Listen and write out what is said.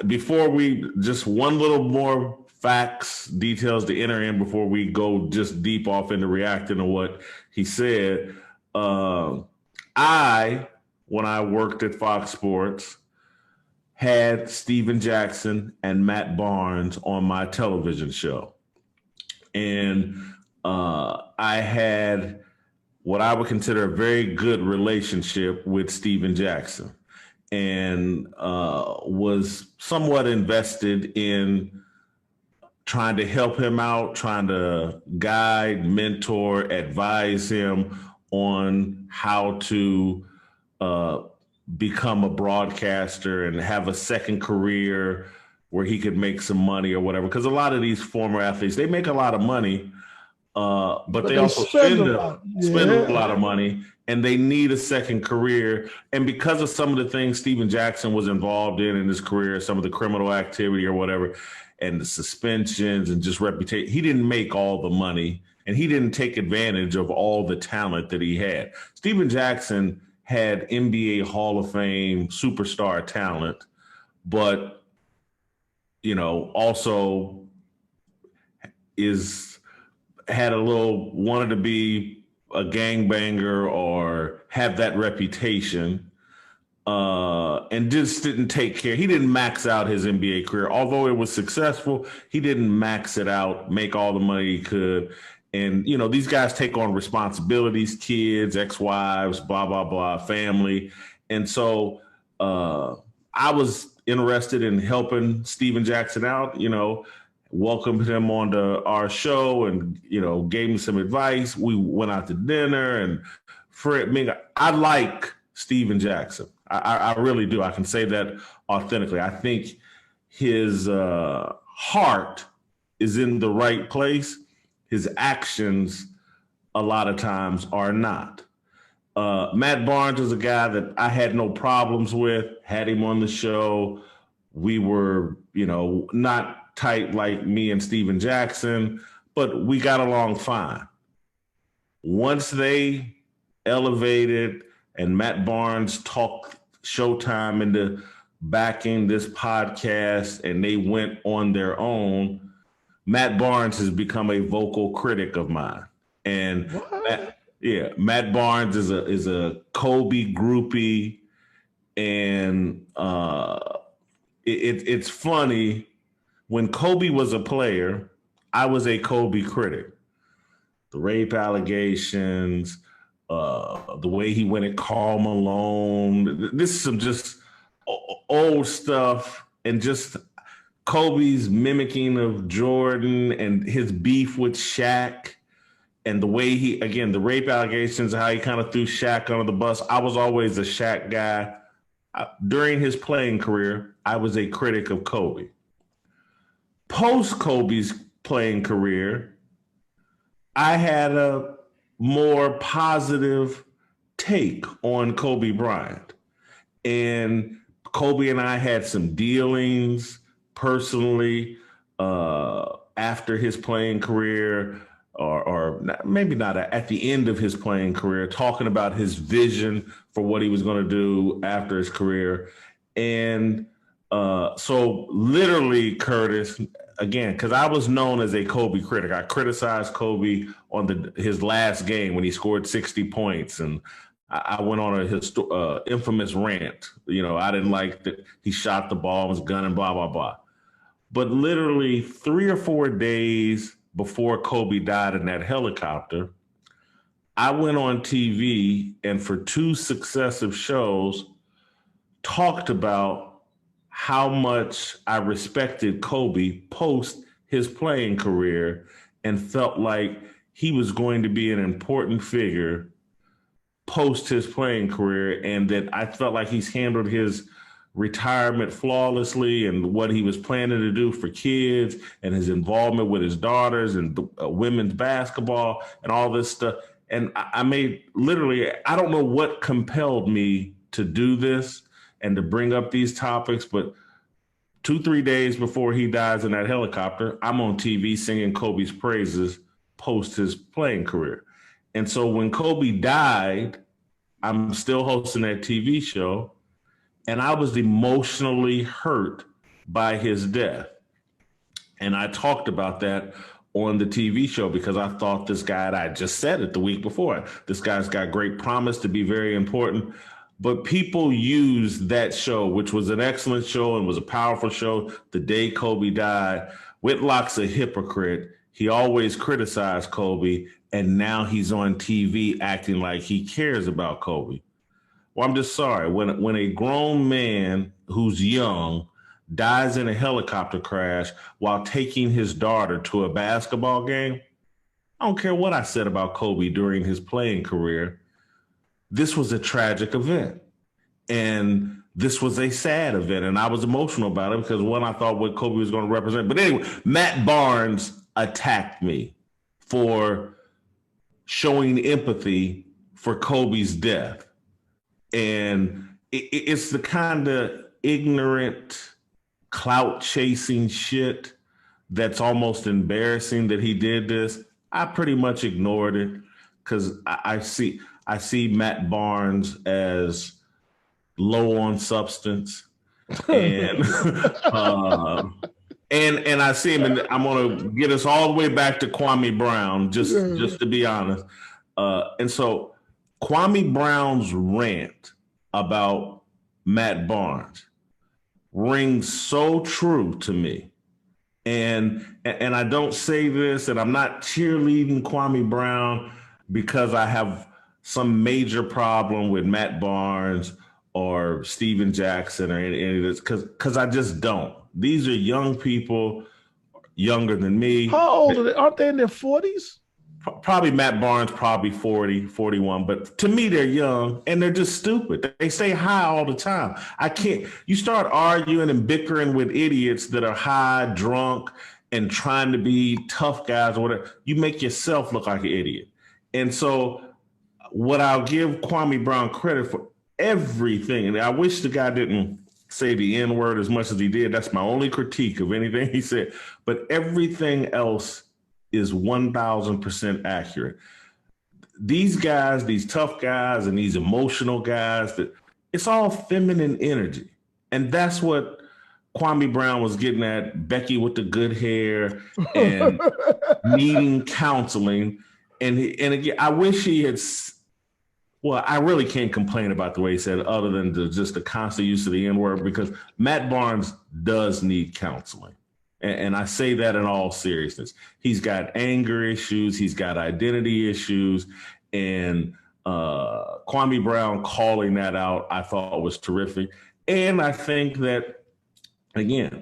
before we just one little more facts, details to enter in before we go just deep off into reacting to what he said. Uh, I, when I worked at Fox Sports, had Steven Jackson and Matt Barnes on my television show. And I had what I would consider a very good relationship with Steven Jackson and was somewhat invested in trying to help him out, trying to guide, mentor, advise him on how to uh, become a broadcaster and have a second career where he could make some money or whatever. Because a lot of these former athletes, they make a lot of money, but they they also spend a lot. spend a Yeah. lot of money, and they need a second career. And because of some of the things Steven Jackson was involved in his career, some of the criminal activity or whatever, and the suspensions and just reputation, he didn't make all the money, and he didn't take advantage of all the talent that he had. Steven Jackson had NBA Hall of Fame superstar talent, but also is had a little wanted to be a gangbanger or have that reputation, and just didn't take care. He didn't max out his NBA career, although it was successful. He didn't max it out, make all the money he could. And these guys take on responsibilities, kids, ex-wives, blah blah blah, family, and so I was interested in helping Steven Jackson out. Welcomed him onto our show and gave him some advice. We went out to dinner, and I like Steven Jackson. I really do. I can say that authentically. I think his heart is in the right place. His actions a lot of times are not. Matt Barnes was a guy that I had no problems with, had him on the show. We were, not tight like me and Steven Jackson, but we got along fine. Once they elevated and Matt Barnes talked Showtime into backing this podcast and they went on their own, Matt Barnes has become a vocal critic of mine. And Matt Barnes is a Kobe groupie, and it's funny. When Kobe was a player, I was a Kobe critic. The rape allegations, the way he went at Karl Malone. This is some just old stuff, and just Kobe's mimicking of Jordan and his beef with Shaq. And the way the rape allegations, how he kind of threw Shaq under the bus. I was always a Shaq guy. During his playing career, I was a critic of Kobe. Post Kobe's playing career, I had a more positive take on Kobe Bryant. And Kobe and I had some dealings personally after his playing career, or maybe not at the end of his playing career, talking about his vision for what he was going to do after his career. And so literally, Curtis, again, because I was known as a Kobe critic. I criticized Kobe on his last game when he scored 60 points. And I went on a infamous rant. I didn't like that he shot the ball, was gunning, blah, blah, blah. But literally 3 or 4 days before Kobe died in that helicopter, I went on TV and for 2 successive shows talked about how much I respected Kobe post his playing career and felt like he was going to be an important figure post his playing career, and that I felt like he's handled his retirement flawlessly, and what he was planning to do for kids and his involvement with his daughters and women's basketball and all this stuff. And I made literally, I don't know what compelled me to do this and to bring up these topics, but 2-3 days before he dies in that helicopter, I'm on TV singing Kobe's praises post his playing career. And so when Kobe died, I'm still hosting that TV show, and I was emotionally hurt by his death. And I talked about that on the TV show because I thought this guy, and I just said it the week before, this guy's got great promise to be very important. But people used that show, which was an excellent show and was a powerful show, the day Kobe died. Whitlock's a hypocrite. He always criticized Kobe, and now he's on TV acting like he cares about Kobe. Well, I'm just sorry. When a grown man who's young dies in a helicopter crash while taking his daughter to a basketball game, I don't care what I said about Kobe during his playing career. This was a tragic event. And this was a sad event. And I was emotional about it because, one, I thought what Kobe was going to represent. But anyway, Matt Barnes attacked me for showing empathy for Kobe's death. And it's the kind of ignorant, clout chasing shit that's almost embarrassing that he did this. I pretty much ignored it because I see Matt Barnes as low on substance, and and I see him, and I'm gonna get us all the way back to Kwame Brown, just to be honest. And so Kwame Brown's rant about Matt Barnes rings so true to me. And I don't say this, and I'm not cheerleading Kwame Brown because I have some major problem with Matt Barnes or Steven Jackson or any of this, because I just don't. These are young people, younger than me. How old are they? Aren't they in their 40s? Probably Matt Barnes, probably 40, 41. But to me, they're young and they're just stupid. They say hi all the time. I can't. You start arguing and bickering with idiots that are high, drunk, and trying to be tough guys or whatever. You make yourself look like an idiot. And so what I'll give Kwame Brown credit for everything, and I wish the guy didn't say the N-word as much as he did. That's my only critique of anything he said. But everything else is 1,000% accurate. These guys, these tough guys and these emotional guys, that it's all feminine energy. And that's what Kwame Brown was getting at, Becky with the good hair and needing counseling. And again, I wish he had, well, I really can't complain about the way he said it other than just the constant use of the N-word, because Matt Barnes does need counseling. And I say that in all seriousness. He's got anger issues. He's got identity issues. And Kwame Brown calling that out, I thought was terrific. And I think that, again,